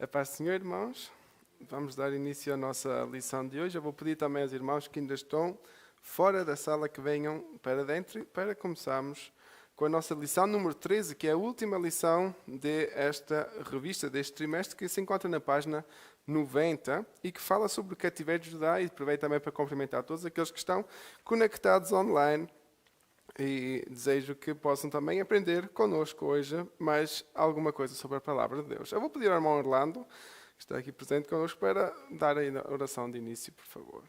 A paz do Senhor, irmãos. Vamos dar início à nossa lição de hoje. Eu vou pedir também aos irmãos que ainda estão fora da sala que venham para dentro para começarmos com a nossa lição número 13, que é a última lição desta revista, deste trimestre, que se encontra na página 90 e que fala sobre o cativeiro de Judá. E aproveito também para cumprimentar todos aqueles que estão conectados online. E desejo que possam também aprender connosco hoje mais alguma coisa sobre a palavra de Deus. Eu vou pedir ao irmão Orlando, que está aqui presente connosco, para dar aí a oração de início, por favor.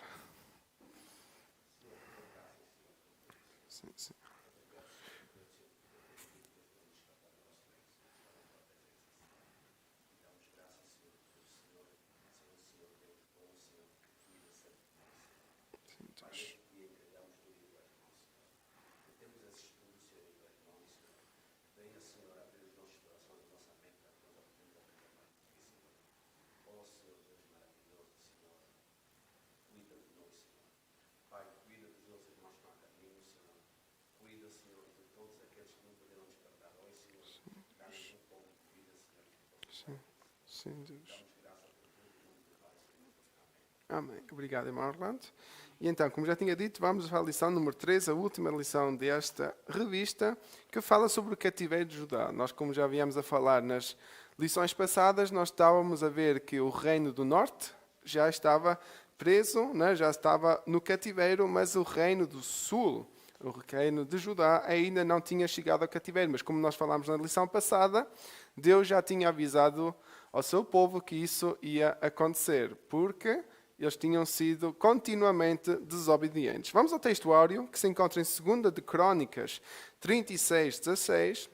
Sim. Sim, Deus. Amém. Obrigado, irmão Orlando. E então, como já tinha dito, vamos à lição número 13, a última lição desta revista, que fala sobre o cativeiro de Judá. Nós, como já viemos a falar nas lições passadas, nós estávamos a ver que o reino do norte já estava preso, né? Já estava no cativeiro, mas o reino do sul, o reino de Judá, ainda não tinha chegado ao cativeiro. Mas como nós falámos na lição passada, Deus já tinha avisado ao seu povo que isso ia acontecer, porque eles tinham sido continuamente desobedientes. Vamos ao textuário que se encontra em 2 de Crônicas 36:16,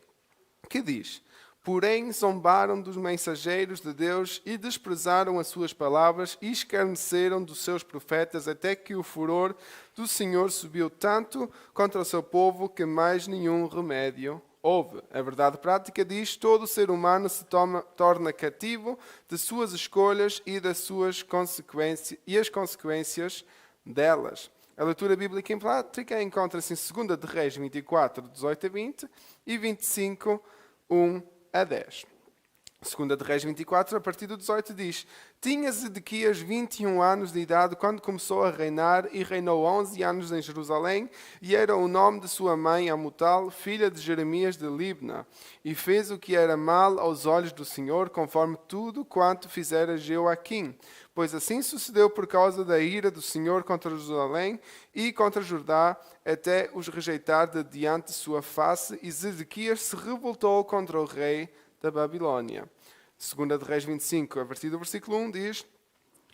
que diz: Porém zombaram dos mensageiros de Deus e desprezaram as suas palavras e escarneceram dos seus profetas, até que o furor do Senhor subiu tanto contra o seu povo que mais nenhum remédio houve. A verdade prática diz: todo ser humano se torna cativo de suas escolhas e das suas consequências e as consequências delas. A leitura bíblica em prática encontra-se em 2 de Reis 24:18-20 e 25:1-10. 2 de Reis 24, a partir do 18, diz: Tinha Zedequias 21 anos de idade quando começou a reinar e reinou 11 anos em Jerusalém, e era o nome de sua mãe Amutal, filha de Jeremias de Libna. E fez o que era mal aos olhos do Senhor, conforme tudo quanto fizera Jeoaquim. Pois assim sucedeu por causa da ira do Senhor contra Jerusalém e contra Judá, até os rejeitar de diante de sua face, e Zedequias se revoltou contra o rei da Babilônia. 2 de Reis 25, a partir do versículo 1, diz: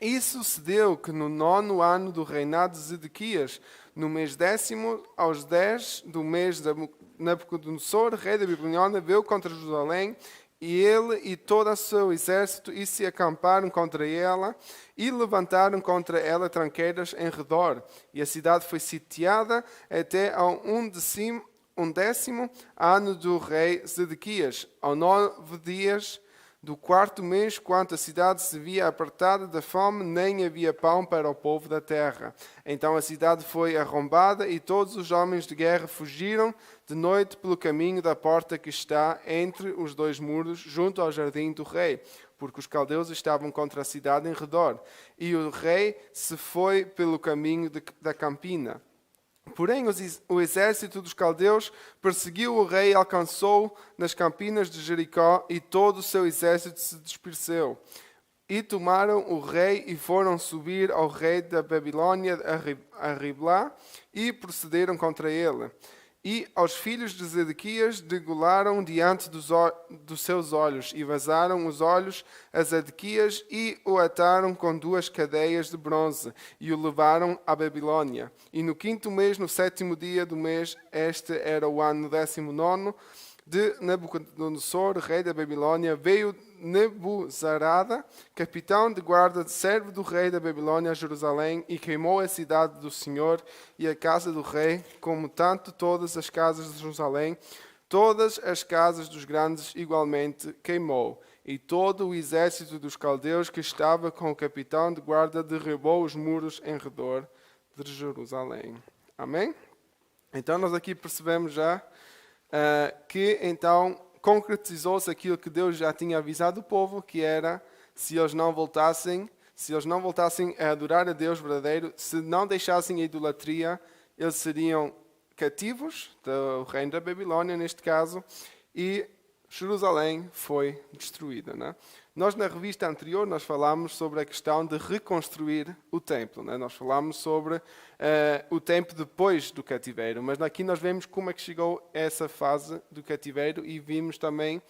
E sucedeu que no 9º ano do reinado de Zedequias, no mês 10º, aos 10 do mês de Nabucodonosor, rei da Babilônia, veio contra Jerusalém, e ele e todo o seu exército, e se acamparam contra ela, e levantaram contra ela tranqueiras em redor. E a cidade foi sitiada até ao 11º ano do rei Zedequias, ao 9 dias do 4º mês, quando a cidade se via apertada da fome, nem havia pão para o povo da terra. Então a cidade foi arrombada e todos os homens de guerra fugiram de noite pelo caminho da porta que está entre os dois muros, junto ao jardim do rei, porque os caldeus estavam contra a cidade em redor. E o rei se foi pelo caminho da campina. Porém, o exército dos caldeus perseguiu o rei e alcançou nas campinas de Jericó, e todo o seu exército se dispersou. E tomaram o rei e foram subir ao rei da Babilônia a Riblá e procederam contra ele. E aos filhos de Zedequias degolaram diante dos seus olhos, e vazaram os olhos a Zedequias, e o ataram com 2 cadeias de bronze, e o levaram à Babilônia. E no 5º mês, no 7º dia do mês, este era o ano 19º, de Nabucodonosor, rei da Babilônia, veio Nebuzarada, capitão de guarda, servo do rei da Babilônia, a Jerusalém, e queimou a cidade do Senhor e a casa do rei, como tanto todas as casas de Jerusalém, todas as casas dos grandes igualmente queimou. E todo o exército dos caldeus que estava com o capitão de guarda derribou os muros em redor de Jerusalém. Amém? Então nós aqui percebemos já que então concretizou-se aquilo que Deus já tinha avisado o povo, que era se eles não voltassem a adorar a Deus verdadeiro, se não deixassem a idolatria, eles seriam cativos do reino da Babilônia, neste caso, e Jerusalém foi destruída. Né? Nós, na revista anterior, nós falámos sobre a questão de reconstruir o templo. Né? Nós falámos sobre o tempo depois do cativeiro, mas aqui nós vemos como é que chegou essa fase do cativeiro e vimos também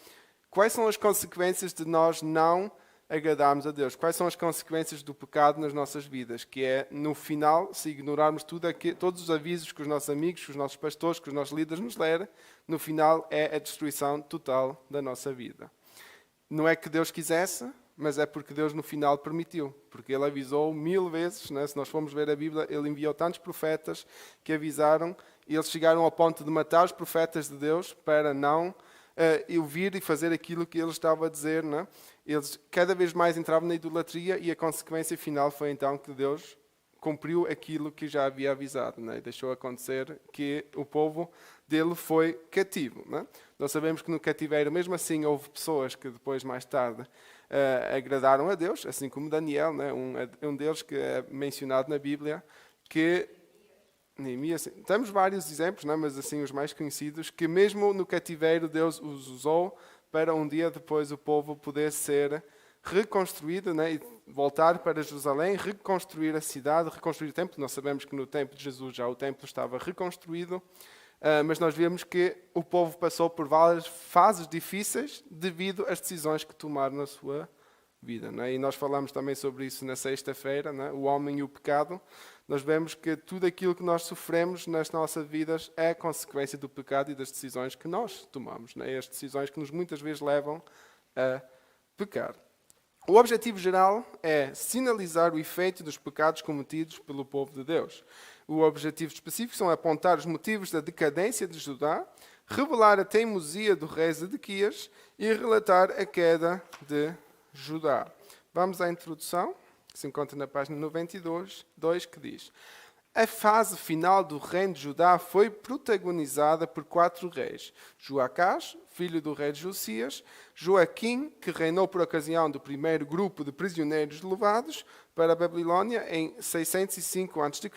quais são as consequências de nós não agradarmos a Deus. Quais são as consequências do pecado nas nossas vidas? Que é, no final, se ignorarmos todos os avisos que os nossos amigos, que os nossos pastores, que os nossos líderes nos leram, no final é a destruição total da nossa vida. Não é que Deus quisesse, mas é porque Deus no final permitiu. Porque Ele avisou 1000 vezes, né? Se nós formos ver a Bíblia, Ele enviou tantos profetas que avisaram, e eles chegaram ao ponto de matar os profetas de Deus para não ouvir e fazer aquilo que Ele estava a dizer, né? Eles cada vez mais entravam na idolatria e a consequência final foi então que Deus cumpriu aquilo que já havia avisado, né? E deixou acontecer que o povo dele foi cativo. Né? Nós sabemos que no cativeiro, mesmo assim, houve pessoas que depois, mais tarde, agradaram a Deus, assim como Daniel, né? um deles que é mencionado na Bíblia, que Neemias, temos vários exemplos, né? Mas assim os mais conhecidos, que mesmo no cativeiro Deus os usou para um dia depois o povo poder ser reconstruído, né? E voltar para Jerusalém, reconstruir a cidade, reconstruir o templo. Nós sabemos que no tempo de Jesus já o templo estava reconstruído, mas nós vemos que o povo passou por várias fases difíceis devido às decisões que tomaram na sua vida. Né? E nós falamos também sobre isso na sexta-feira, né? O homem e o pecado. Nós vemos que tudo aquilo que nós sofremos nas nossas vidas é consequência do pecado e das decisões que nós tomamos. Né? As decisões que nos muitas vezes levam a pecar. O objetivo geral é sinalizar o efeito dos pecados cometidos pelo povo de Deus. O objetivo específico são apontar os motivos da decadência de Judá, revelar a teimosia do rei Zedequias e relatar a queda de Judá. Vamos à introdução, que se encontra na página 92, que diz: a fase final do reino de Judá foi protagonizada por 4 reis. Joacás, filho do rei de Josias, Joaquim, que reinou por ocasião do primeiro grupo de prisioneiros levados para a Babilônia em 605 a.C.,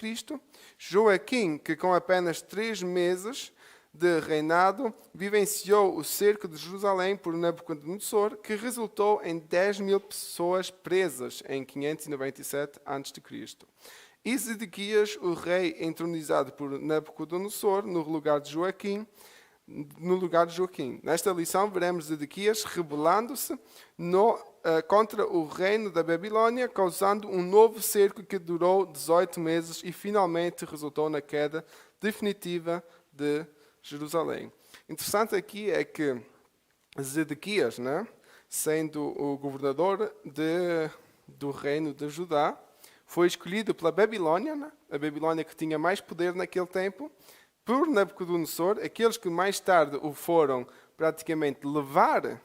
Joaquim, que com apenas 3 meses de reinado, vivenciou o cerco de Jerusalém por Nabucodonosor, que resultou em 10.000 pessoas presas em 597 a.C. E Zedequias, o rei entronizado por Nabucodonosor, no lugar de Joaquim. Nesta lição veremos Zedequias rebelando-se contra o reino da Babilônia, causando um novo cerco que durou 18 meses e finalmente resultou na queda definitiva de Jerusalém. Interessante aqui é que Zedequias, né, sendo o governador do reino de Judá, foi escolhido pela Babilônia, né, a Babilônia que tinha mais poder naquele tempo, por Nabucodonosor, aqueles que mais tarde o foram praticamente levar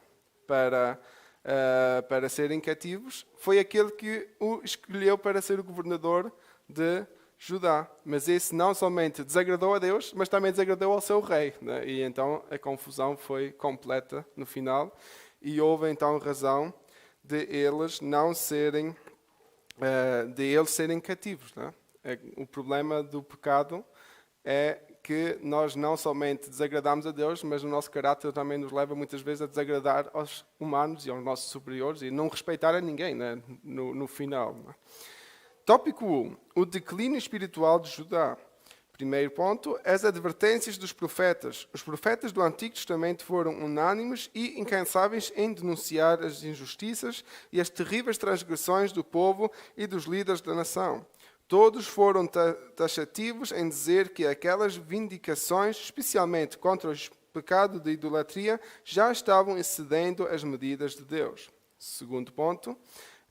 para serem cativos, foi aquele que o escolheu para ser o governador de Judá. Mas esse não somente desagradou a Deus, mas também desagradou ao seu rei. Né? E então a confusão foi completa no final. E houve então razão de eles não serem, serem cativos. Né? O problema do pecado é que nós não somente desagradamos a Deus, mas o nosso caráter também nos leva muitas vezes a desagradar aos humanos e aos nossos superiores e não respeitar a ninguém, né? no final. Né? Tópico 1. O declínio espiritual de Judá. Primeiro ponto, as advertências dos profetas. Os profetas do Antigo Testamento foram unânimes e incansáveis em denunciar as injustiças e as terríveis transgressões do povo e dos líderes da nação. Todos foram taxativos em dizer que aquelas vindicações, especialmente contra o pecado de idolatria, já estavam excedendo as medidas de Deus. Segundo ponto,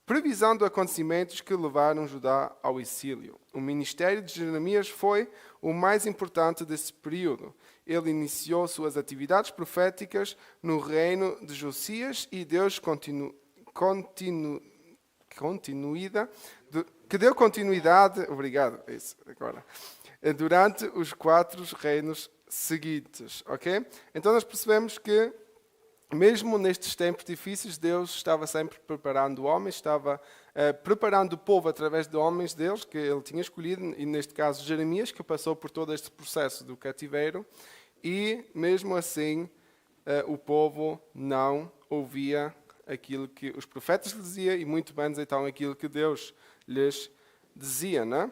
previsão de acontecimentos que levaram Judá ao exílio. O ministério de Jeremias foi o mais importante desse período. Ele iniciou suas atividades proféticas no reino de Josias e Deus que deu continuidade, durante os 4 reinos seguintes, ok? Então nós percebemos que mesmo nestes tempos difíceis, Deus estava sempre preparando homens, estava preparando o povo através de homens deles, que ele tinha escolhido, e neste caso Jeremias, que passou por todo este processo do cativeiro, e mesmo assim o povo não ouvia aquilo que os profetas lhes diziam, e muito menos então aquilo que Deus lhes dizia, né?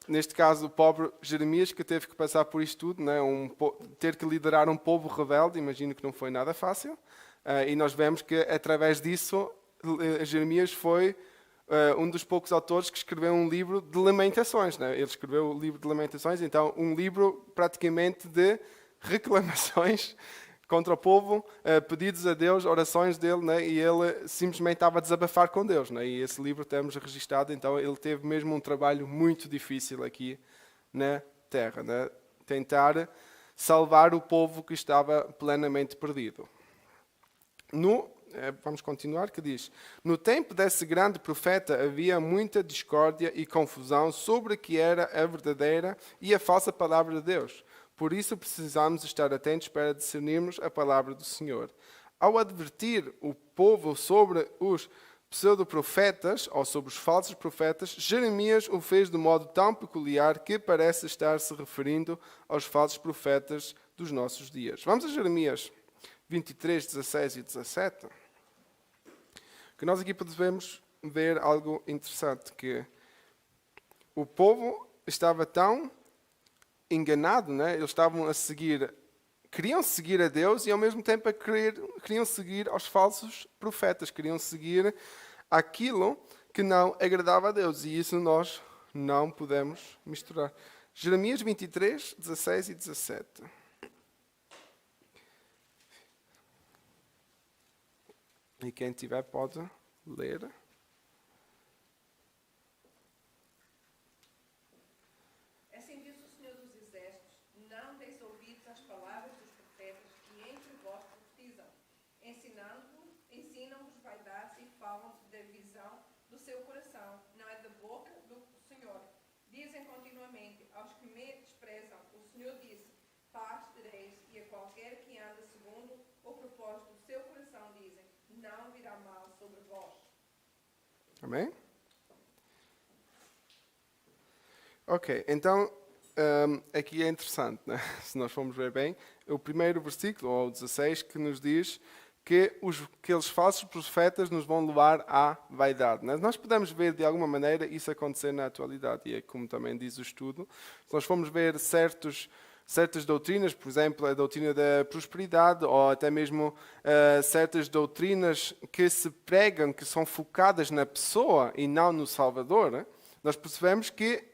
Neste caso, o pobre Jeremias, que teve que passar por isto tudo, né? Ter que liderar um povo rebelde, imagino que não foi nada fácil. E nós vemos que, através disso, Jeremias foi um dos poucos autores que escreveu um livro de lamentações. Né? Ele escreveu o livro de lamentações, então um livro praticamente de reclamações contra o povo, pedidos a Deus, orações dele, né? E ele simplesmente estava a desabafar com Deus. Né? E esse livro temos registado, então ele teve mesmo um trabalho muito difícil aqui na Terra, né? Tentar salvar o povo que estava plenamente perdido. Vamos continuar, que diz: no tempo desse grande profeta havia muita discórdia e confusão sobre o que era a verdadeira e a falsa palavra de Deus. Por isso precisamos estar atentos para discernirmos a palavra do Senhor. Ao advertir o povo sobre os pseudo-profetas, ou sobre os falsos profetas, Jeremias o fez de modo tão peculiar que parece estar se referindo aos falsos profetas dos nossos dias. Vamos a Jeremias 23, 16 e 17. Que nós aqui podemos ver algo interessante, que o povo estava tão enganado, né? Eles estavam a seguir, queriam seguir a Deus e ao mesmo tempo queriam seguir aos falsos profetas, queriam seguir aquilo que não agradava a Deus, e isso nós não podemos misturar. Jeremias 23, 16 e 17. E quem tiver pode ler. Assim diz o Senhor dos Exércitos: não deis ouvidos às palavras dos profetas que entre vós profetizam, ensinam-vos vaidades e falam da visão do seu coração, não é da boca do Senhor. Dizem continuamente aos que me desprezam: o Senhor disse, paz tereis, e a qualquer que anda segundo o propósito do seu coração dizem, não virá mal sobre vós. Amém? Ok, então aqui é interessante, né? Se nós formos ver bem, o primeiro versículo, ou o 16, que nos diz que aqueles falsos profetas nos vão levar à vaidade. Né? Nós podemos ver de alguma maneira isso acontecer na atualidade, e é como também diz o estudo. Se nós formos ver certas doutrinas, por exemplo, a doutrina da prosperidade, ou até mesmo certas doutrinas que se pregam, que são focadas na pessoa e não no Salvador, né? Nós percebemos que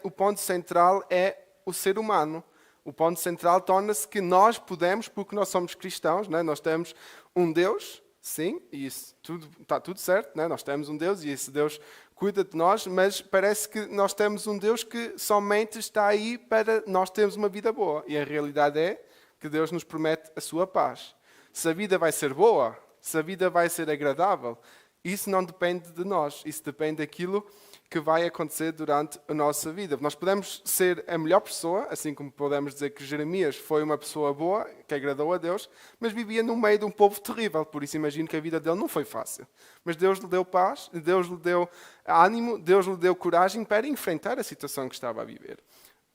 o ponto central é o ser humano. O ponto central torna-se que nós podemos, porque nós somos cristãos, né? Nós temos um Deus, sim, e isso está tudo certo, né? Nós temos um Deus e esse Deus cuida de nós, mas parece que nós temos um Deus que somente está aí para nós termos uma vida boa. E a realidade é que Deus nos promete a sua paz. Se a vida vai ser boa, se a vida vai ser agradável, isso não depende de nós, isso depende daquilo que vai acontecer durante a nossa vida. Nós podemos ser a melhor pessoa, assim como podemos dizer que Jeremias foi uma pessoa boa, que agradou a Deus, mas vivia no meio de um povo terrível, por isso imagino que a vida dele não foi fácil. Mas Deus lhe deu paz, Deus lhe deu ânimo, Deus lhe deu coragem para enfrentar a situação que estava a viver.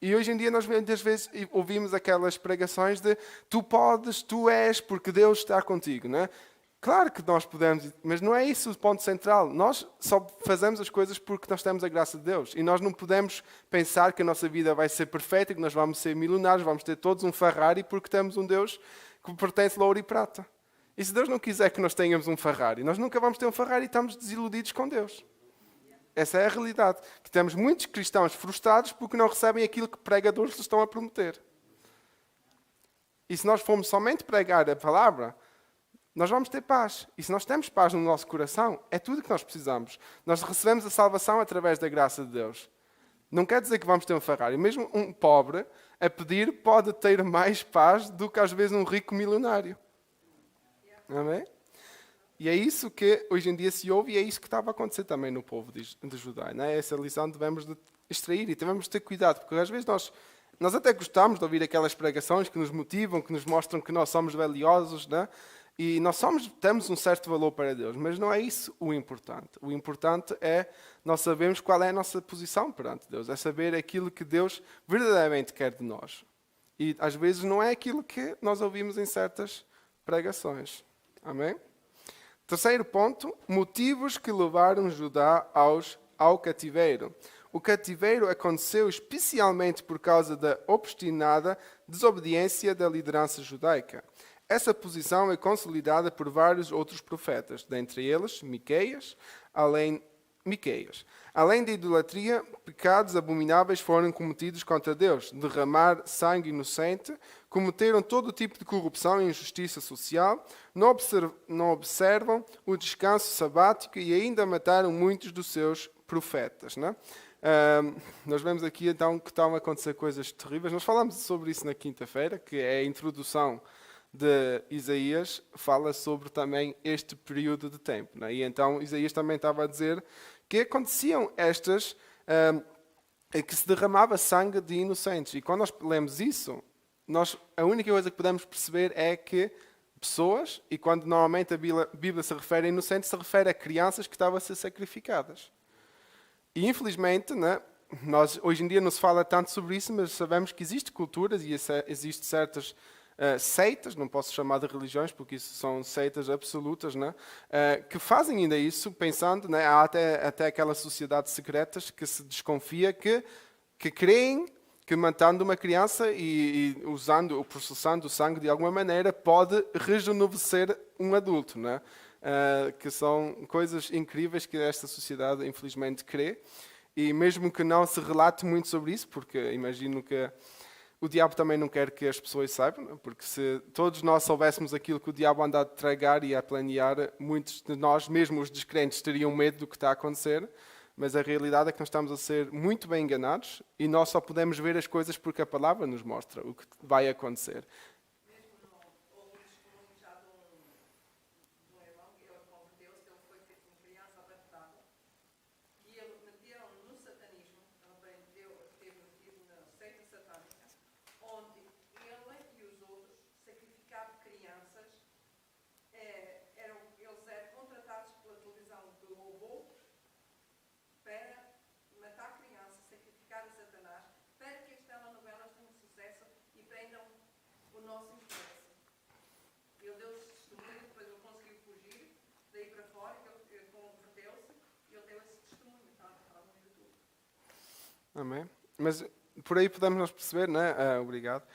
E hoje em dia nós muitas vezes ouvimos aquelas pregações de tu podes, tu és, porque Deus está contigo, não é? Claro que nós podemos, mas não é isso o ponto central. Nós só fazemos as coisas porque nós temos a graça de Deus. E nós não podemos pensar que a nossa vida vai ser perfeita, que nós vamos ser milionários, vamos ter todos um Ferrari porque temos um Deus que pertence a ouro e prata. E se Deus não quiser que nós tenhamos um Ferrari, nós nunca vamos ter um Ferrari e estamos desiludidos com Deus. Essa é a realidade. Que temos muitos cristãos frustrados porque não recebem aquilo que pregadores lhes estão a prometer. E se nós formos somente pregar a palavra, nós vamos ter paz. E se nós temos paz no nosso coração, é tudo o que nós precisamos. Nós recebemos a salvação através da graça de Deus. Não quer dizer que vamos ter um Ferrari. Mesmo um pobre a pedir pode ter mais paz do que às vezes um rico milionário. Amém? E é isso que hoje em dia se ouve e é isso que estava a acontecer também no povo de Judá. Não é? Essa lição devemos de extrair e devemos ter cuidado, porque às vezes nós Nós até gostamos de ouvir aquelas pregações que nos motivam, que nos mostram que nós somos valiosos, né? E temos um certo valor para Deus, mas não é isso o importante. O importante é nós sabermos qual é a nossa posição perante Deus, é saber aquilo que Deus verdadeiramente quer de nós. E às vezes não é aquilo que nós ouvimos em certas pregações. Amém? Terceiro ponto, motivos que levaram Judá ao cativeiro. O cativeiro aconteceu especialmente por causa da obstinada desobediência da liderança judaica. Essa posição é consolidada por vários outros profetas, dentre eles Miqueias. Além da idolatria, pecados abomináveis foram cometidos contra Deus, derramar sangue inocente, cometeram todo tipo de corrupção e injustiça social, não observam o descanso sabático e ainda mataram muitos dos seus profetas. Né? Nós vemos aqui então que estão a acontecer coisas terríveis. Nós falamos sobre isso na quinta-feira, que é a introdução de Isaías, fala sobre também este período de tempo. Né? E então Isaías também estava a dizer que aconteciam que se derramava sangue de inocentes. E quando nós lemos isso, a única coisa que podemos perceber é que pessoas, e quando normalmente a Bíblia se refere a inocentes, se refere a crianças que estavam a ser sacrificadas. E infelizmente, né, hoje em dia não se fala tanto sobre isso, mas sabemos que existem culturas e existem certas seitas, não posso chamar de religiões, porque isso são seitas absolutas, né? Que fazem ainda isso, pensando, né? Há até aquelas sociedades secretas que se desconfia que creem que matando uma criança e usando ou processando o sangue de alguma maneira pode rejuvenescer um adulto, né? Que são coisas incríveis que esta sociedade infelizmente crê, e mesmo que não se relate muito sobre isso, porque imagino que o diabo também não quer que as pessoas saibam, porque se todos nós soubéssemos aquilo que o diabo anda a tragar e a planear, muitos de nós, mesmo os descrentes, teriam medo do que está a acontecer, mas a realidade é que nós estamos a ser muito bem enganados e nós só podemos ver as coisas porque a palavra nos mostra o que vai acontecer. Amém? Mas por aí podemos nós perceber, né? Obrigado,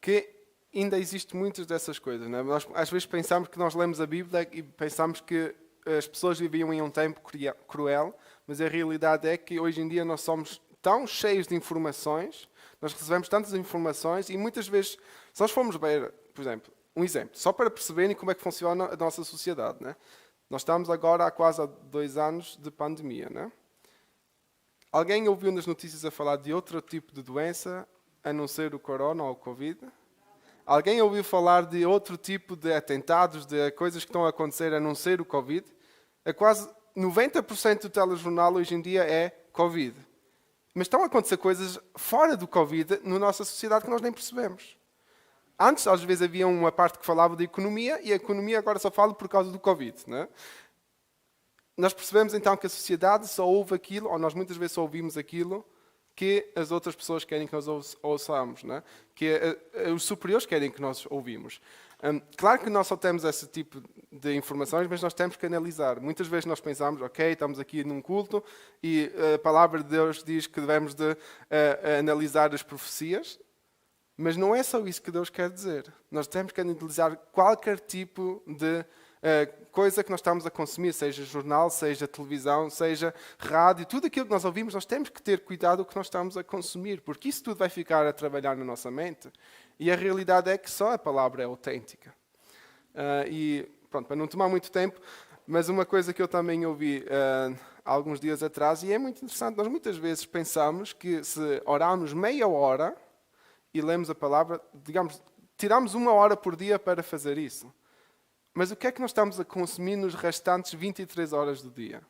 que ainda existem muitas dessas coisas. Né? Nós às vezes pensamos que nós lemos a Bíblia e pensamos que as pessoas viviam em um tempo cruel, mas a realidade é que hoje em dia nós somos tão cheios de informações, nós recebemos tantas informações e muitas vezes, se nós formos ver, por exemplo, um exemplo, só para perceberem como é que funciona a nossa sociedade. Né? Nós estamos agora há quase 2 anos de pandemia, né? Alguém ouviu nas notícias a falar de outro tipo de doença, a não ser o corona ou o Covid? Alguém ouviu falar de outro tipo de atentados, de coisas que estão a acontecer, a não ser o Covid? Quase 90% do telejornal hoje em dia é Covid. Mas estão a acontecer coisas fora do Covid na nossa sociedade que nós nem percebemos. Antes, às vezes, havia uma parte que falava de economia e a economia agora só fala por causa do Covid, né? Nós percebemos então que a sociedade só ouve aquilo, ou nós muitas vezes só ouvimos aquilo que as outras pessoas querem que nós ouçamos, né? Que os superiores querem que nós ouvimos. Claro que nós só temos esse tipo de informações, mas nós temos que analisar. Muitas vezes nós pensamos, ok, estamos aqui num culto e a palavra de Deus diz que devemos de analisar as profecias, mas não é só isso que Deus quer dizer. Nós temos que analisar qualquer tipo de coisa que nós estamos a consumir, seja jornal, seja televisão, seja rádio, tudo aquilo que nós ouvimos, nós temos que ter cuidado com o que nós estamos a consumir, porque isso tudo vai ficar a trabalhar na nossa mente. E a realidade é que só a palavra é autêntica. E pronto, para não tomar muito tempo, mas uma coisa que eu também ouvi há alguns dias atrás, e é muito interessante, nós muitas vezes pensamos que se orarmos meia hora e lemos a palavra, digamos, tiramos 1 hora por dia para fazer isso. Mas o que é que nós estamos a consumir nos restantes 23 horas do dia?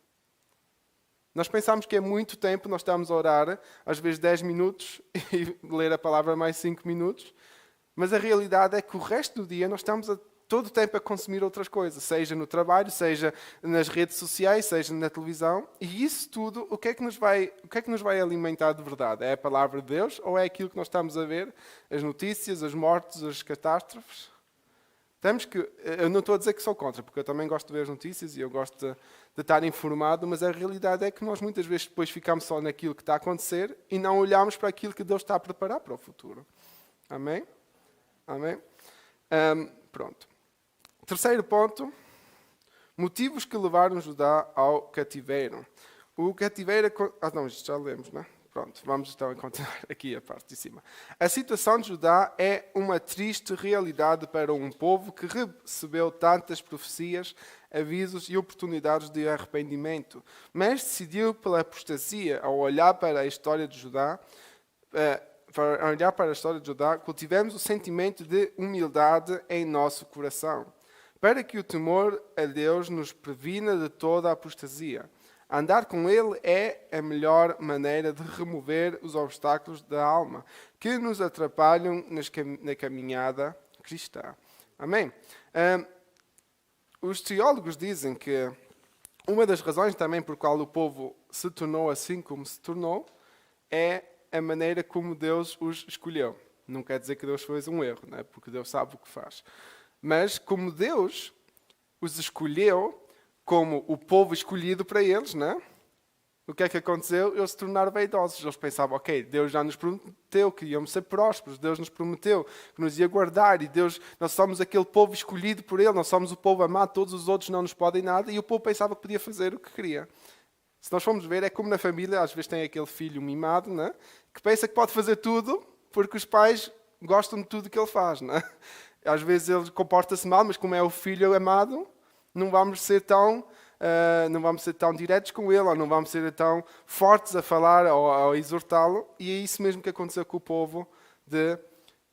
Nós pensamos que é muito tempo, nós estamos a orar, às vezes 10 minutos, e ler a palavra mais 5 minutos, mas a realidade é que o resto do dia nós estamos todo o tempo a consumir outras coisas, seja no trabalho, seja nas redes sociais, seja na televisão, e isso tudo, o que é que nos vai alimentar de verdade? É a palavra de Deus ou é aquilo que nós estamos a ver, as notícias, as mortes, as catástrofes? Eu não estou a dizer que sou contra, porque eu também gosto de ver as notícias e eu gosto de estar informado, mas a realidade é que nós muitas vezes depois ficamos só naquilo que está a acontecer e não olhamos para aquilo que Deus está a preparar para o futuro. Amém? Amém? Pronto. Terceiro ponto, motivos que levaram Judá ao cativeiro. O cativeiro... não, isto já lemos, não é? Pronto, vamos então continuar aqui a parte de cima. A situação de Judá é uma triste realidade para um povo que recebeu tantas profecias, avisos e oportunidades de arrependimento, mas decidiu pela apostasia. Ao olhar para a história de Judá, cultivemos o sentimento de humildade em nosso coração, para que o temor a Deus nos previna de toda a apostasia. Andar com Ele é a melhor maneira de remover os obstáculos da alma que nos atrapalham na caminhada cristã. Amém? Os teólogos dizem que uma das razões também por qual o povo se tornou assim como se tornou é a maneira como Deus os escolheu. Não quer dizer que Deus fez um erro, não é? Porque Deus sabe o que faz. Mas como Deus os escolheu como o povo escolhido para eles, não é? O que é que aconteceu? Eles se tornaram vaidosos. Eles pensavam, ok, Deus já nos prometeu que íamos ser prósperos, Deus nos prometeu que nos ia guardar, e nós somos aquele povo escolhido por Ele, nós somos o povo amado, todos os outros não nos podem nada, e o povo pensava que podia fazer o que queria. Se nós formos ver, é como na família, às vezes tem aquele filho mimado, não é? Que pensa que pode fazer tudo, porque os pais gostam de tudo que ele faz, não é? Às vezes ele comporta-se mal, mas como é o filho amado, não vamos ser tão diretos com ele, ou não vamos ser tão fortes a falar ou a exortá-lo. E é isso mesmo que aconteceu com o povo de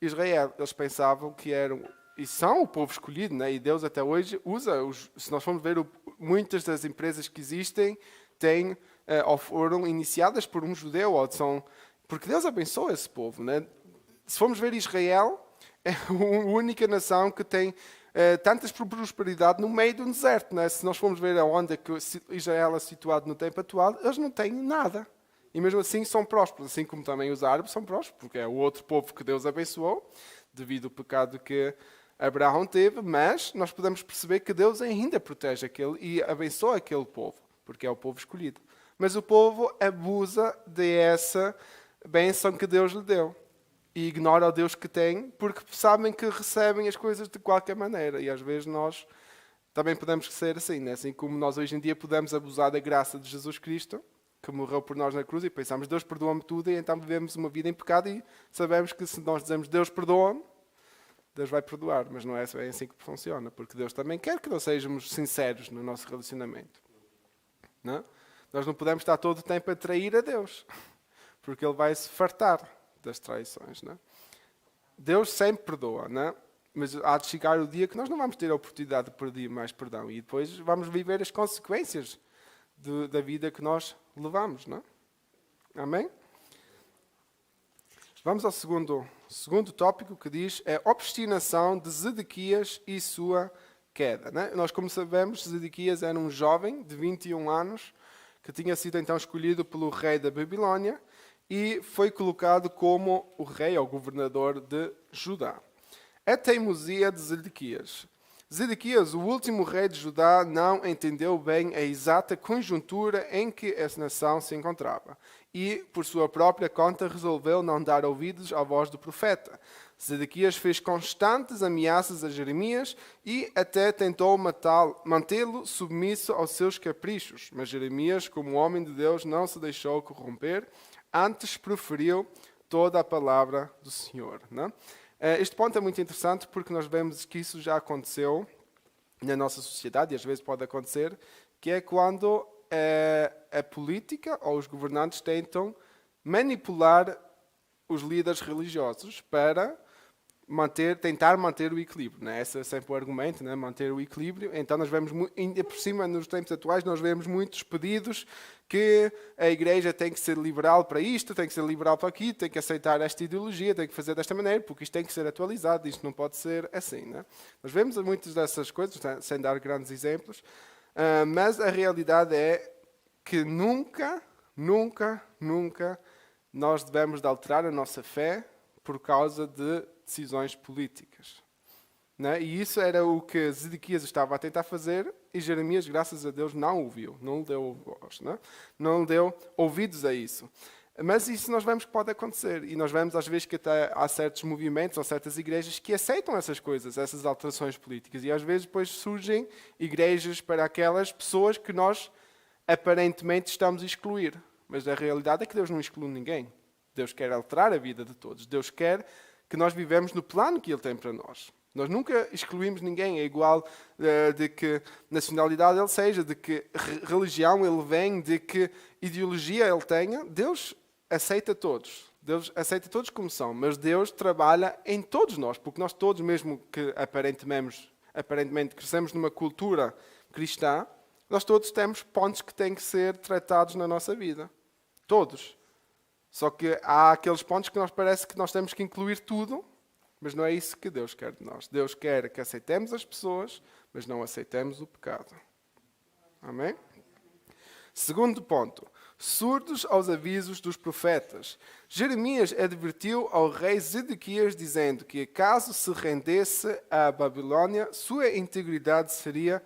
Israel. Eles pensavam que eram, e são o povo escolhido, né? E Deus até hoje usa, se nós formos ver, muitas das empresas que existem ou foram iniciadas por um judeu, porque Deus abençoa esse povo, né? Se formos ver, Israel é a única nação que tem tantas prosperidade no meio do deserto, não é? Se nós formos ver aonde é que Israel é situado no tempo atual, eles não têm nada. E mesmo assim são prósperos, assim como também os árabes são prósperos, porque é o outro povo que Deus abençoou, devido ao pecado que Abraão teve, mas nós podemos perceber que Deus ainda protege aquele e abençoa aquele povo, porque é o povo escolhido. Mas o povo abusa dessa bênção que Deus lhe deu. E ignora o Deus que tem, porque sabem que recebem as coisas de qualquer maneira. E às vezes nós também podemos ser assim, né? Assim como nós hoje em dia podemos abusar da graça de Jesus Cristo, que morreu por nós na cruz, e pensamos, Deus perdoa-me tudo, e então vivemos uma vida em pecado, e sabemos que se nós dizemos, Deus perdoa-me, Deus vai perdoar. Mas não é bem assim que funciona, porque Deus também quer que nós sejamos sinceros no nosso relacionamento. Não? Nós não podemos estar todo o tempo a trair a Deus, porque Ele vai se fartar das traições, não é? Deus sempre perdoa, não é? Mas há de chegar o dia que nós não vamos ter a oportunidade de pedir mais perdão, e depois vamos viver as consequências da vida que nós levamos, não é? Amém? Vamos ao segundo tópico, que diz a obstinação de Zedequias e sua queda, não é? Nós, como sabemos, Zedequias era um jovem de 21 anos que tinha sido então escolhido pelo rei da Babilônia e foi colocado como o rei ou governador de Judá. A teimosia de Zedequias. Zedequias, o último rei de Judá, não entendeu bem a exata conjuntura em que essa nação se encontrava e, por sua própria conta, resolveu não dar ouvidos à voz do profeta. Zedequias fez constantes ameaças a Jeremias e até tentou mantê-lo submisso aos seus caprichos. Mas Jeremias, como homem de Deus, não se deixou corromper, antes proferiu toda a palavra do Senhor. Não? Este ponto é muito interessante porque nós vemos que isso já aconteceu na nossa sociedade, e às vezes pode acontecer, que é quando a política ou os governantes tentam manipular os líderes religiosos para tentar manter o equilíbrio. Né? Esse é sempre o argumento, né? Manter o equilíbrio. Então nós vemos, ainda por cima, nos tempos atuais, nós vemos muitos pedidos que a igreja tem que ser liberal para isto, tem que ser liberal para aquilo, tem que aceitar esta ideologia, tem que fazer desta maneira, porque isto tem que ser atualizado, isto não pode ser assim. Né? Nós vemos muitas dessas coisas, sem dar grandes exemplos, mas a realidade é que nunca nós devemos de alterar a nossa fé por causa de decisões políticas. Né? E isso era o que Zedequias estava a tentar fazer e Jeremias, graças a Deus, não o viu, não lhe deu voz, né? Não lhe deu ouvidos a isso. Mas isso nós vemos que pode acontecer e nós vemos às vezes que até há certos movimentos ou certas igrejas que aceitam essas coisas, essas alterações políticas e às vezes depois surgem igrejas para aquelas pessoas que nós aparentemente estamos a excluir. Mas a realidade é que Deus não exclui ninguém. Deus quer alterar a vida de todos. Deus quer que nós vivemos no plano que Ele tem para nós. Nós nunca excluímos ninguém. É igual de que nacionalidade Ele seja, de que religião Ele vem, de que ideologia Ele tenha. Deus aceita todos. Deus aceita todos como são. Mas Deus trabalha em todos nós. Porque nós todos, mesmo que aparentemente crescemos numa cultura cristã, nós todos temos pontos que têm que ser tratados na nossa vida. Todos. Só que há aqueles pontos que parece que nós temos que incluir tudo, mas não é isso que Deus quer de nós. Deus quer que aceitemos as pessoas, mas não aceitemos o pecado. Amém? Segundo ponto. Surdos aos avisos dos profetas. Jeremias advertiu ao rei Zedequias dizendo que caso se rendesse à Babilônia, sua integridade seria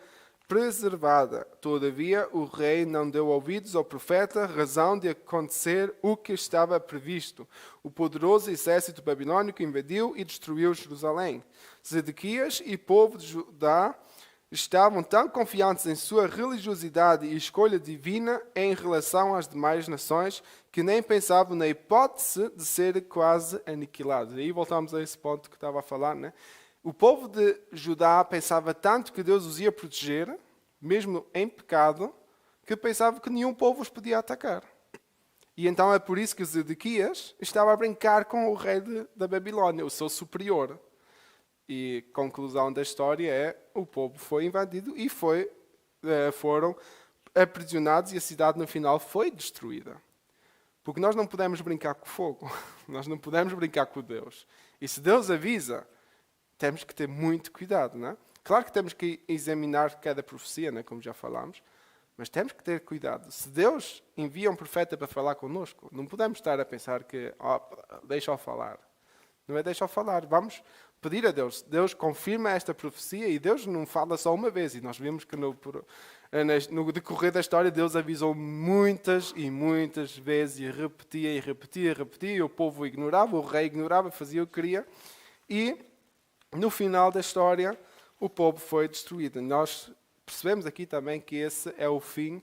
preservada. Todavia, o rei não deu ouvidos ao profeta, razão de acontecer o que estava previsto. O poderoso exército babilônico invadiu e destruiu Jerusalém. Zedequias e o povo de Judá estavam tão confiantes em sua religiosidade e escolha divina em relação às demais nações que nem pensavam na hipótese de ser quase aniquilados. E aí voltamos a esse ponto que estava a falar, né? O povo de Judá pensava tanto que Deus os ia proteger, mesmo em pecado, que pensava que nenhum povo os podia atacar. E então é por isso que Zedequias estava a brincar com o rei da Babilônia, o seu superior. E a conclusão da história é o povo foi invadido e foram aprisionados e a cidade no final foi destruída. Porque nós não podemos brincar com o fogo, nós não podemos brincar com Deus. E se Deus avisa, temos que ter muito cuidado, não é? Claro que temos que examinar cada profecia, né, como já falámos, mas temos que ter cuidado. Se Deus envia um profeta para falar connosco, não podemos estar a pensar que deixa-o falar. Não é deixa-o falar. Vamos pedir a Deus. Deus confirma esta profecia e Deus não fala só uma vez. E nós vimos que no decorrer da história Deus avisou muitas e muitas vezes e repetia. E o povo ignorava, o rei ignorava, fazia o que queria. E no final da história o povo foi destruído. Nós percebemos aqui também que esse é o fim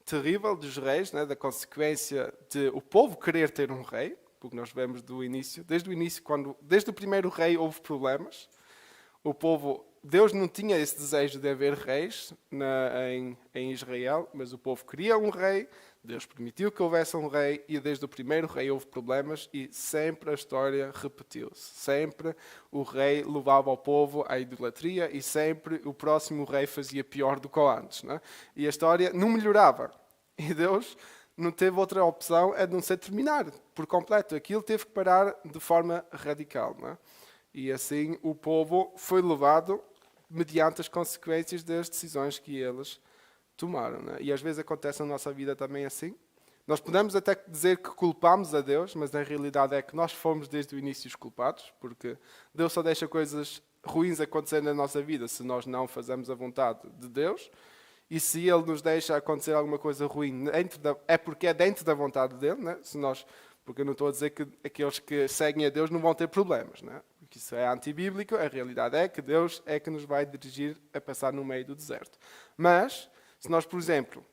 terrível dos reis, né, da consequência de o povo querer ter um rei, porque nós vemos desde o início, desde o primeiro rei houve problemas. O povo, Deus não tinha esse desejo de haver reis em Israel, mas o povo queria um rei, Deus permitiu que houvesse um rei e desde o primeiro rei houve problemas e sempre a história repetiu-se. Sempre o rei levava o povo à idolatria e sempre o próximo rei fazia pior do que o antes. Né? E a história não melhorava. E Deus não teve outra opção a não ser terminar por completo. Aquilo teve que parar de forma radical. Né? E assim o povo foi levado mediante as consequências das decisões que eles tomaram. Né? E às vezes acontece na nossa vida também assim. Nós podemos até dizer que culpamos a Deus, mas na realidade é que nós fomos desde o início os culpados, porque Deus só deixa coisas ruins acontecer na nossa vida se nós não fazemos a vontade de Deus. E se Ele nos deixa acontecer alguma coisa ruim, é porque é dentro da vontade dEle. Né? Porque eu não estou a dizer que aqueles que seguem a Deus não vão ter problemas. Né? Porque isso é antibíblico. A realidade é que Deus é que nos vai dirigir a passar no meio do deserto. Mas se nós, por exemplo,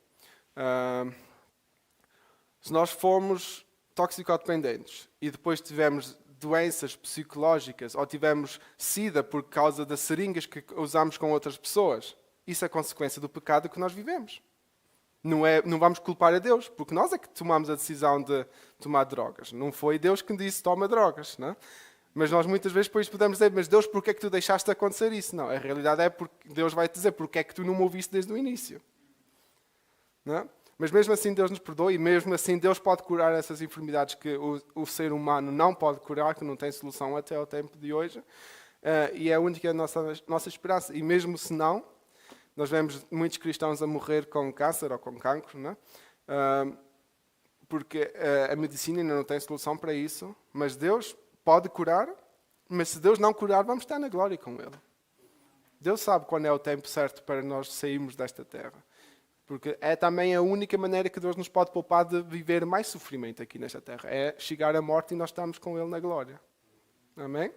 se nós formos toxicodependentes e depois tivermos doenças psicológicas ou tivermos SIDA por causa das seringas que usamos com outras pessoas, isso é consequência do pecado que nós vivemos. Não vamos culpar a Deus, porque nós é que tomamos a decisão de tomar drogas. Não foi Deus que disse toma drogas. Não é? Mas nós muitas vezes depois podemos dizer, mas Deus, porquê é que tu deixaste acontecer isso? Não, a realidade é porque Deus vai te dizer, porquê é que tu não me ouviste desde o início? Não é? Mas mesmo assim Deus nos perdoa e mesmo assim Deus pode curar essas enfermidades que o ser humano não pode curar, que não tem solução até ao tempo de hoje. E é a única nossa esperança. E mesmo se não, nós vemos muitos cristãos a morrer com câncer ou com cancro, não é? Porque a medicina ainda não tem solução para isso, mas Deus pode curar, mas se Deus não curar, vamos estar na glória com Ele. Deus sabe quando é o tempo certo para nós sairmos desta terra. Porque é também a única maneira que Deus nos pode poupar de viver mais sofrimento aqui nesta terra. É chegar à morte e nós estamos com Ele na glória. Amém?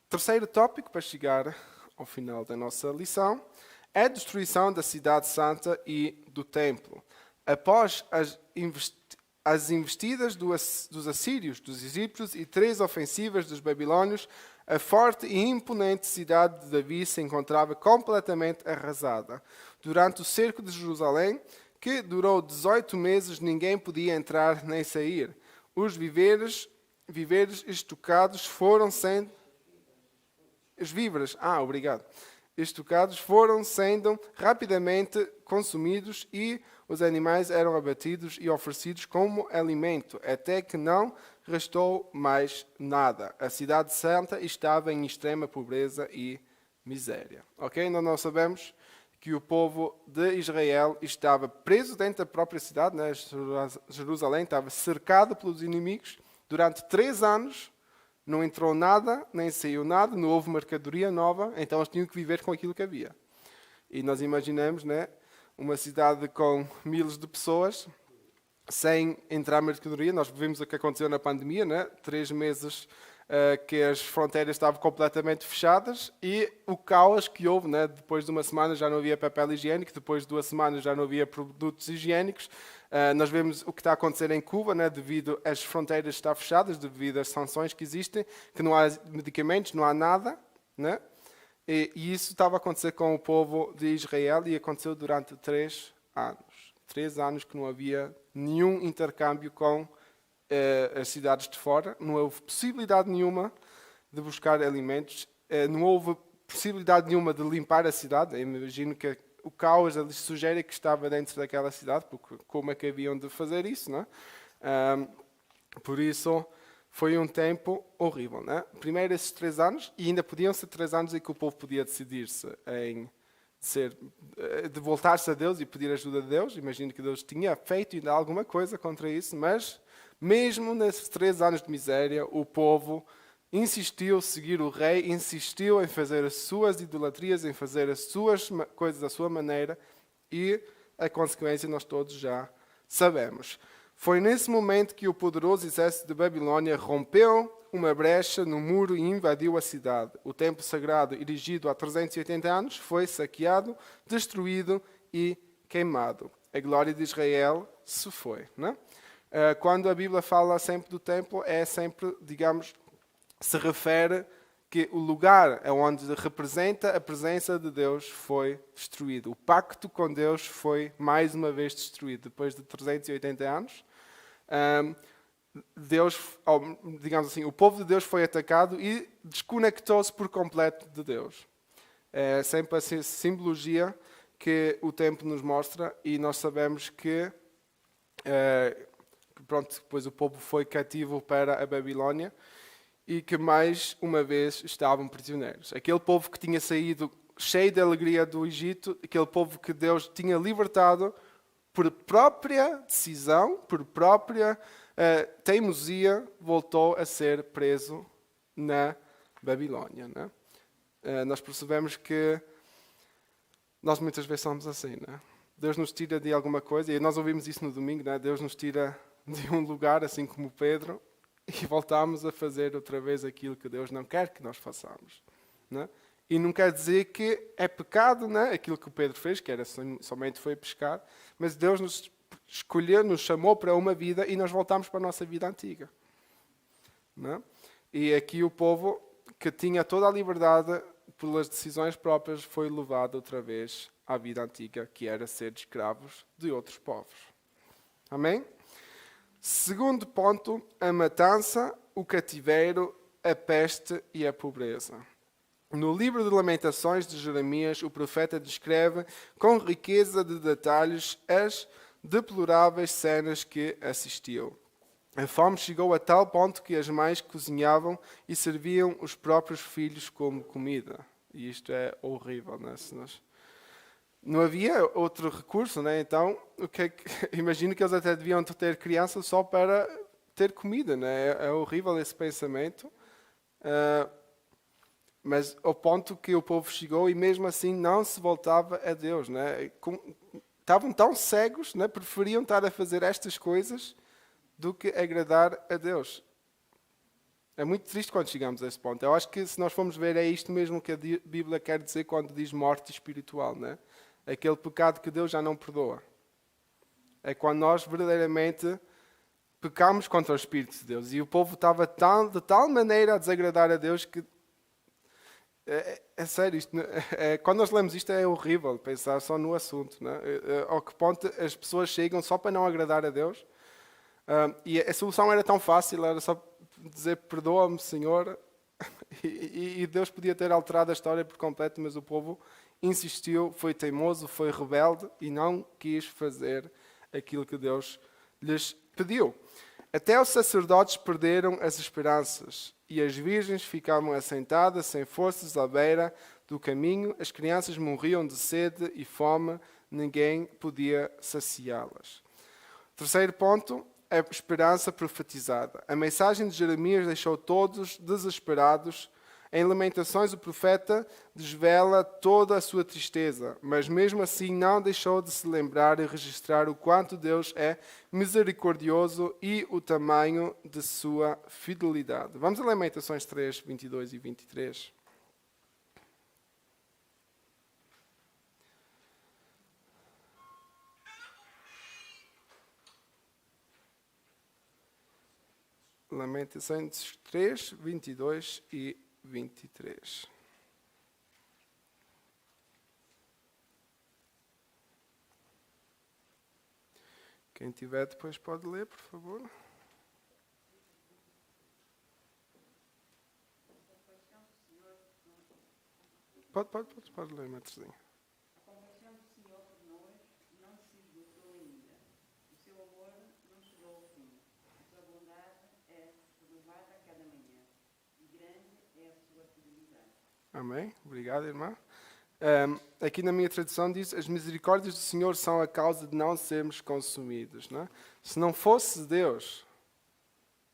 Terceiro tópico, para chegar ao final da nossa lição, é a destruição da cidade santa e do templo. Após as investidas dos assírios, dos egípcios e 3 ofensivas dos babilônios, a forte e imponente cidade de Davi se encontrava completamente arrasada. Durante o cerco de Jerusalém, que durou 18 meses, ninguém podia entrar nem sair. Os viveres estocados foram sendo... Os víveres, obrigado. Estocados foram sendo rapidamente consumidos e os animais eram abatidos e oferecidos como alimento, até que não restou mais nada. A cidade santa estava em extrema pobreza e miséria. Ok? Nós sabemos que o povo de Israel estava preso dentro da própria cidade, né? Jerusalém estava cercado pelos inimigos durante 3 anos. Não entrou nada, nem saiu nada, não houve mercadoria nova, então eles tinham que viver com aquilo que havia. E nós imaginamos, né, uma cidade com milhares de pessoas, sem entrar mercadoria. Nós vimos o que aconteceu na pandemia, né? 3 meses que as fronteiras estavam completamente fechadas e o caos que houve, né? Depois de uma semana já não havia papel higiênico, depois de 2 semanas já não havia produtos higiênicos. Nós vemos o que está a acontecer em Cuba, né? Devido às fronteiras estar fechadas, devido às sanções que existem, que não há medicamentos, não há nada, né? E isso estava a acontecer com o povo de Israel e aconteceu durante 3 anos. 3 anos que não havia nenhum intercâmbio com as cidades de fora, não houve possibilidade nenhuma de buscar alimentos, não houve possibilidade nenhuma de limpar a cidade. Eu imagino que o caos, a sujeira que estava dentro daquela cidade, porque como é que haviam de fazer isso, não é? Por isso, foi um tempo horrível, não é? Primeiro esses 3 anos, e ainda podiam ser 3 anos em que o povo podia decidir-se de voltar-se a Deus e pedir ajuda de Deus. Imagino que Deus tinha feito ainda alguma coisa contra isso, mas mesmo nesses 3 anos de miséria, o povo insistiu em seguir o rei, insistiu em fazer as suas idolatrias, em fazer as suas coisas da sua maneira, e a consequência nós todos já sabemos. Foi nesse momento que o poderoso exército de Babilônia rompeu uma brecha no muro e invadiu a cidade. O templo sagrado, erigido há 380 anos, foi saqueado, destruído e queimado. A glória de Israel se foi, não é? Quando a Bíblia fala sempre do templo, é sempre, digamos, se refere que o lugar onde representa a presença de Deus foi destruído. O pacto com Deus foi mais uma vez destruído. Depois de 380 anos, Deus, digamos assim, o povo de Deus foi atacado e desconectou-se por completo de Deus. É sempre a simbologia que o templo nos mostra, e nós sabemos que depois o povo foi cativo para a Babilônia e que mais uma vez estavam prisioneiros. Aquele povo que tinha saído cheio de alegria do Egito, aquele povo que Deus tinha libertado por própria decisão, por própria teimosia, voltou a ser preso na Babilônia, né? Nós percebemos que nós muitas vezes somos assim, né? Deus nos tira de alguma coisa, e nós ouvimos isso no domingo, né? Deus nos tira de um lugar, assim como Pedro, e voltamos a fazer outra vez aquilo que Deus não quer que nós façamos, né? E não quer dizer que é pecado, né? Aquilo que o Pedro fez, que era somente foi pescar, mas Deus nos escolheu, nos chamou para uma vida e nós voltamos para a nossa vida antiga, né? E aqui o povo que tinha toda a liberdade pelas decisões próprias foi levado outra vez à vida antiga, que era ser escravos de outros povos. Amém? Segundo ponto, a matança, o cativeiro a peste e a pobreza. No livro de Lamentações de Jeremias, o profeta descreve com riqueza de detalhes as deploráveis cenas que assistiu. A fome chegou a tal ponto que as mães cozinhavam e serviam os próprios filhos como comida. E isto é horrível, né? Não havia outro recurso, né? Então, imagino que eles até deviam ter crianças só para ter comida, né? É horrível esse pensamento. Mas ao ponto que o povo chegou e mesmo assim não se voltava a Deus, né? Estavam tão cegos, né? Preferiam estar a fazer estas coisas do que agradar a Deus. É muito triste quando chegamos a esse ponto. Eu acho que se nós formos ver, é isto mesmo que a Bíblia quer dizer quando diz morte espiritual, né? Aquele pecado que Deus já não perdoa. É quando nós verdadeiramente pecamos contra o Espírito de Deus. E o povo estava de tal maneira a desagradar a Deus que é sério, quando nós lemos isto é horrível pensar só no assunto, né? Ao que ponto as pessoas chegam só para não agradar a Deus. E a solução era tão fácil, era só dizer perdoa-me, Senhor, e Deus podia ter alterado a história por completo, mas o povo insistiu, foi teimoso, foi rebelde e não quis fazer aquilo que Deus lhes pediu. Até os sacerdotes perderam as esperanças e as virgens ficavam assentadas sem forças à beira do caminho, as crianças morriam de sede e fome, ninguém podia saciá-las. Terceiro ponto, a esperança profetizada. A mensagem de Jeremias deixou todos desesperados. Em Lamentações, o profeta desvela toda a sua tristeza, mas mesmo assim não deixou de se lembrar e registrar o quanto Deus é misericordioso e o tamanho de sua fidelidade. Vamos a Lamentações 3, 22 e 23. Lamentações 3, 22 e 23. Quem tiver depois pode ler, por favor. Pode ler, Matrezinho. A compaixão do Senhor por nós não se esgotou ainda. O seu amor não chegou ao fim. A sua bondade é renovada a cada manhã. E grande é a sua fidelidade. Amém. Obrigado, irmã. Aqui na minha tradução diz: as misericórdias do Senhor são a causa de não sermos consumidos. Não é? Se não fosse Deus,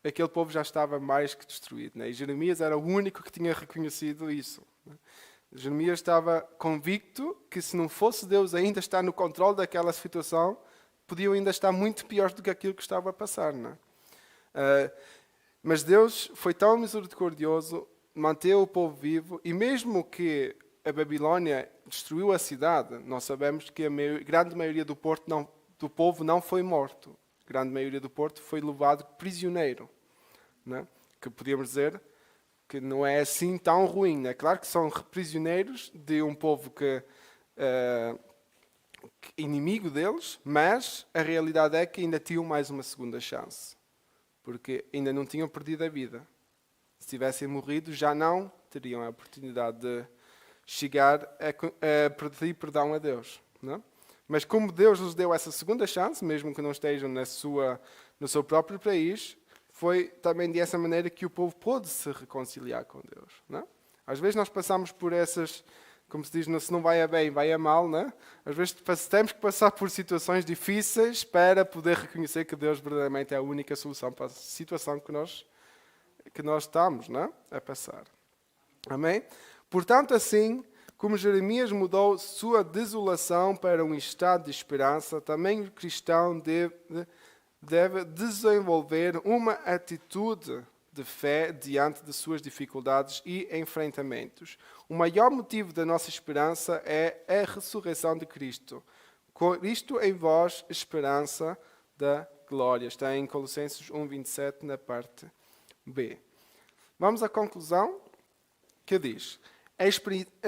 aquele povo já estava mais que destruído. Não é? E Jeremias era o único que tinha reconhecido isso. Não é? Jeremias estava convicto que se não fosse Deus ainda estar no controle daquela situação, podiam ainda estar muito pior do que aquilo que estava a passar. Não é? Mas Deus foi tão misericordioso, manteve o povo vivo, e mesmo que a Babilônia destruiu a cidade, nós sabemos que a grande maioria do povo não foi morto. A grande maioria do povo foi levado prisioneiro. Não é? Que podíamos dizer que não é assim tão ruim. É claro que são prisioneiros de um povo que inimigo deles, mas a realidade é que ainda tinham mais uma segunda chance. Porque ainda não tinham perdido a vida. Se tivessem morrido, já não teriam a oportunidade de chegar a pedir perdão a Deus. Não é? Mas como Deus lhes deu essa segunda chance, mesmo que não estejam no seu próprio país, foi também dessa maneira que o povo pôde se reconciliar com Deus. Não é? Às vezes nós passamos por essas, como se diz, se não vai a bem, vai a mal. Não é? Às vezes temos que passar por situações difíceis para poder reconhecer que Deus verdadeiramente é a única solução para a situação que nós estamos, não é? A passar. Amém? Portanto, assim como Jeremias mudou sua desolação para um estado de esperança, também o cristão deve desenvolver uma atitude de fé diante de suas dificuldades e enfrentamentos. O maior motivo da nossa esperança é a ressurreição de Cristo. Cristo em vós, esperança da glória. Está em Colossenses 1:27, na parte B. Vamos à conclusão, que diz: a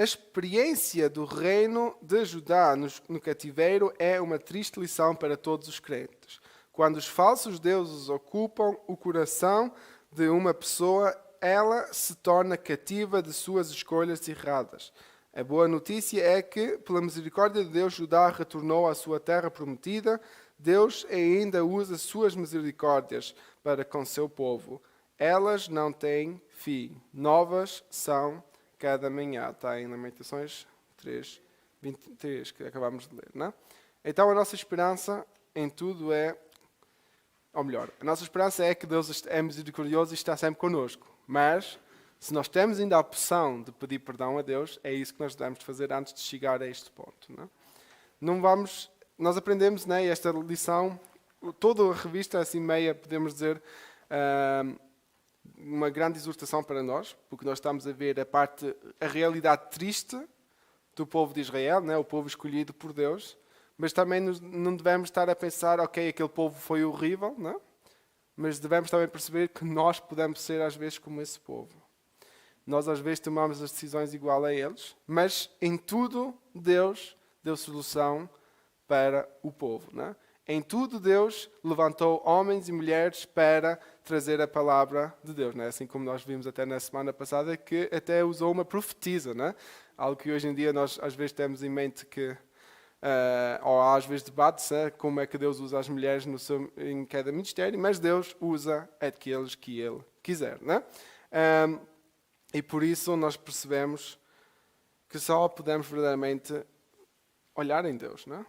experiência do reino de Judá no cativeiro é uma triste lição para todos os crentes. Quando os falsos deuses ocupam o coração de uma pessoa, ela se torna cativa de suas escolhas erradas. A boa notícia é que, pela misericórdia de Deus, Judá retornou à sua terra prometida. Deus ainda usa suas misericórdias para com seu povo. Elas não têm fim. Novas são cada manhã. Está em Lamentações 3, 23, que acabamos de ler, não é? Então a nossa esperança em tudo é, ou melhor, a nossa esperança é que Deus é misericordioso e está sempre connosco. Mas, se nós temos ainda a opção de pedir perdão a Deus, é isso que nós devemos fazer antes de chegar a este ponto. Não vamos, nós aprendemos, né, esta lição, toda a revista, assim meia, podemos dizer, uma grande exortação para nós, porque nós estamos a ver a realidade triste do povo de Israel, né, o povo escolhido por Deus, mas também não devemos estar a pensar, ok, aquele povo foi horrível, né? Mas devemos também perceber que nós podemos ser às vezes como esse povo. Nós às vezes tomamos as decisões igual a eles, mas em tudo Deus deu solução para o povo, né? Em tudo Deus levantou homens e mulheres para trazer a palavra de Deus, né? Assim como nós vimos até na semana passada, que até usou uma profetisa, né? Algo que hoje em dia nós às vezes temos em mente que, ou às vezes debate-se, como é que Deus usa as mulheres em cada ministério, mas Deus usa aqueles que Ele quiser, né? E por isso nós percebemos que só podemos verdadeiramente olhar em Deus, né?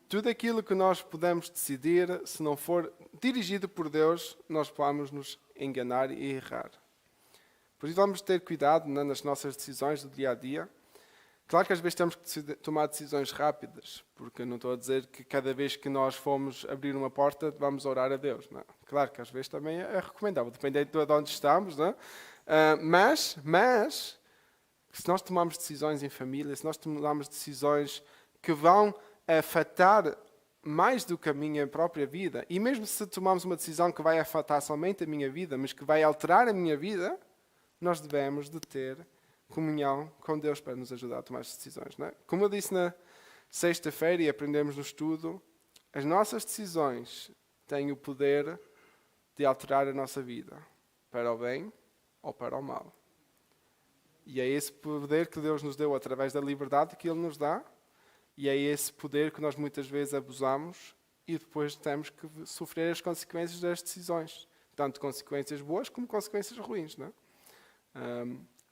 Tudo aquilo que nós podemos decidir, se não for dirigido por Deus, nós vamos nos enganar e errar. Por isso vamos ter cuidado, né, nas nossas decisões do dia a dia. Claro que às vezes temos que tomar decisões rápidas, porque não estou a dizer que cada vez que nós formos abrir uma porta vamos orar a Deus. Não. Claro que às vezes também é recomendável, dependendo de onde estamos. Não? Mas, se nós tomarmos decisões em família, se nós tomarmos decisões que vão afetar mais do que a minha própria vida, e mesmo se tomarmos uma decisão que vai afetar somente a minha vida, mas que vai alterar a minha vida, nós devemos de ter comunhão com Deus para nos ajudar a tomar as decisões. Não é? Como eu disse na sexta-feira e aprendemos no estudo, as nossas decisões têm o poder de alterar a nossa vida, para o bem ou para o mal. E é esse poder que Deus nos deu através da liberdade que Ele nos dá, e é esse poder que nós muitas vezes abusamos e depois temos que sofrer as consequências das decisões. Tanto consequências boas como consequências ruins. Não é?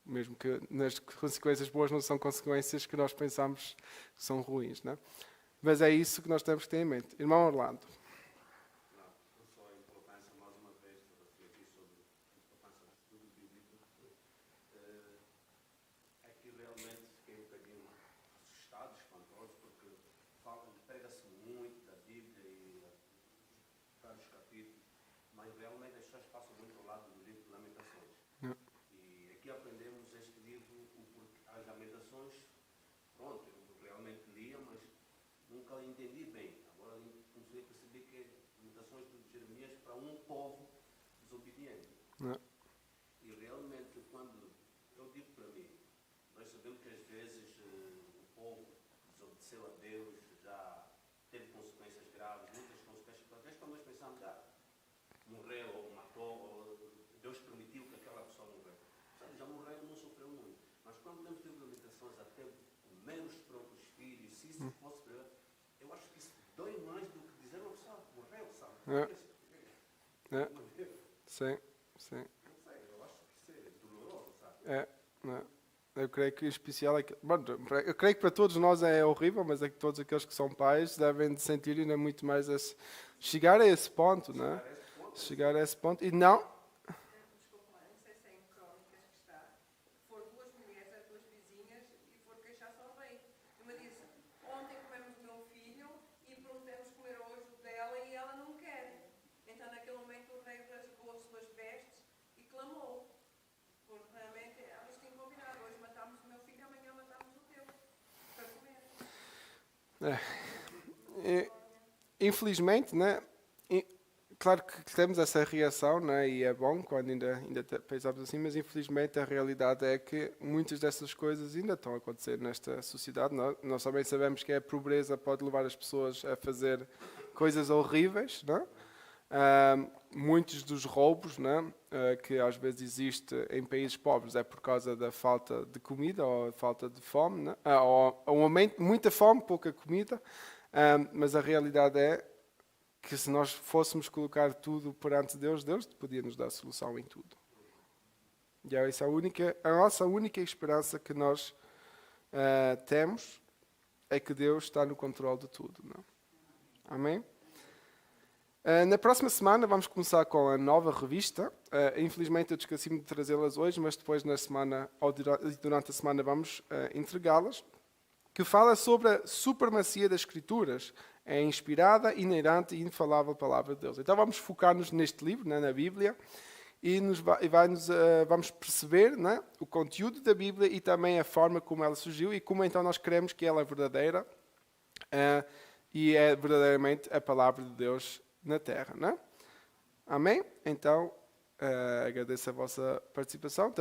Mesmo que nas consequências boas não são consequências que nós pensamos que são ruins. Não é? Mas é isso que nós temos que ter em mente. Irmão Orlando. Mas realmente as pessoas passam muito ao lado do livro de Lamentações. E aqui aprendemos este livro, as Lamentações, pronto, eu realmente lia, mas nunca entendi bem. Agora comecei a perceber que Lamentações de Jeremias para um povo desobediente. E realmente quando eu digo para mim, nós sabemos que às vezes o povo desobedeceu a Deus, já teve consequências graves, muitas consequências. Às vezes quando nós pensamos, morreu ou matou, ou Deus permitiu que aquela pessoa morresse. Sabe, já morreu, não sofreu muito. Mas quando lemos livro de Lamentações, até comer os próprios filhos, se isso fosse para eu acho que isso dói mais do que dizer uma pessoa morreu, sabe? Sim. Não sei, eu acho que isso é doloroso, sabe? Eu creio que em especial eu creio que para todos nós é horrível, mas é que todos aqueles que são pais devem de sentir ainda muito mais chegar a esse ponto, não é? Chegar a esse ponto e não. Desculpa, não sei se é em Crônicas que está. Foram duas mulheres, as duas vizinhas, e foram queixar-se ao rei. Uma disse: ontem comemos o meu filho e prometemos comer hoje o dela e ela não quer. Então, naquele momento, o rei rasgou as suas vestes e clamou. Porque realmente elas tinham combinado: hoje matamos o meu filho, amanhã matamos o teu. Para comer. Infelizmente, né? Claro que temos essa reação, né? E é bom quando ainda pensamos assim, mas infelizmente a realidade é que muitas dessas coisas ainda estão a acontecer nesta sociedade. Nós também sabemos que a pobreza pode levar as pessoas a fazer coisas horríveis, não? Muitos dos roubos, né, que às vezes existe em países pobres é por causa da falta de comida ou falta de fome, né? Ou um aumento, muita fome, pouca comida. Mas a realidade é que se nós fôssemos colocar tudo perante Deus, Deus podia nos dar solução em tudo. E é essa a nossa única esperança que nós temos é que Deus está no controle de tudo. Não? Amém? Na próxima semana vamos começar com a nova revista. Infelizmente eu esqueci-me de trazê-las hoje, mas depois na semana, ou durante a semana vamos entregá-las, que fala sobre a supremacia das Escrituras, a inspirada, inerrante e inafalável palavra de Deus. Então vamos focar-nos neste livro, né, na Bíblia, e vamos perceber, né, o conteúdo da Bíblia e também a forma como ela surgiu e como então nós queremos que ela é verdadeira e é verdadeiramente a palavra de Deus na Terra. Né? Amém? Então, agradeço a vossa participação.